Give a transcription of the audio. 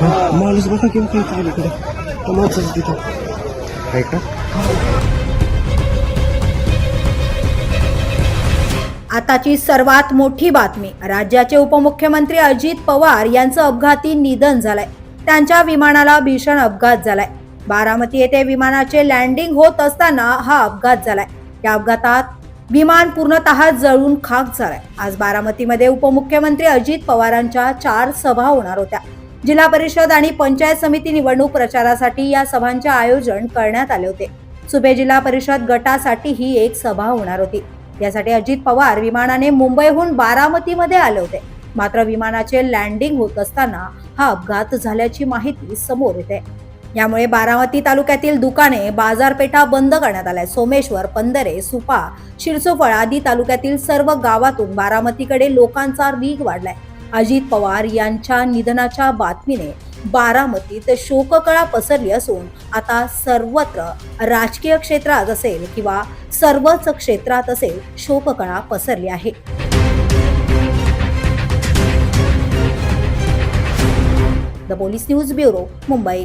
माणूस बघा किंवा काही चालू इकडे माणसाचं तिथं आहे का? आताची सर्वात मोठी बातमी, राज्याचे उपमुख्यमंत्री अजित पवार यांचं अपघाती निधन झालंय. त्यांच्या विमानाला भीषण अपघात झालाय. बारामती येथे विमानाचे लँडिंग होत असताना हा अपघात झालाय. या अपघातात विमान पूर्णतः जळून खाक झालाय. आज बारामतीमध्ये उपमुख्यमंत्री अजित पवारांच्या 4 सभा होणार होत्या. जिल्हा परिषद आणि पंचायत समिती निवडणूक प्रचारासाठी या सभांचे आयोजन करण्यात आले होते. सुभे जिल्हा परिषद गटासाठी ही एक सभा होणार होती. यासाठी अजित पवार विमानाने मुंबईहून बारामतीमध्ये आले होते. मात्र विमानाचे लँडिंग होत असताना हा अपघात झाल्याची माहिती समोर येते. यामुळे बारामती तालुक्यातील दुकाने, बाजारपेठा बंद करण्यात आल्या. सोमेश्वर, पंधरे, सुपा, शिरसोफळ आदी तालुक्यातील सर्व गावातून बारामतीकडे लोकांचा रीग वाढलाय. अजित पवार यांच्या निधनाच्या बातमीने बारामतीत शोककळा पसरली असून आता सर्वत्र राजकीय क्षेत्रात असेल किंवा सर्वच क्षेत्रात असेल शोककळा पसरली आहे. The police news bureau, Mumbai.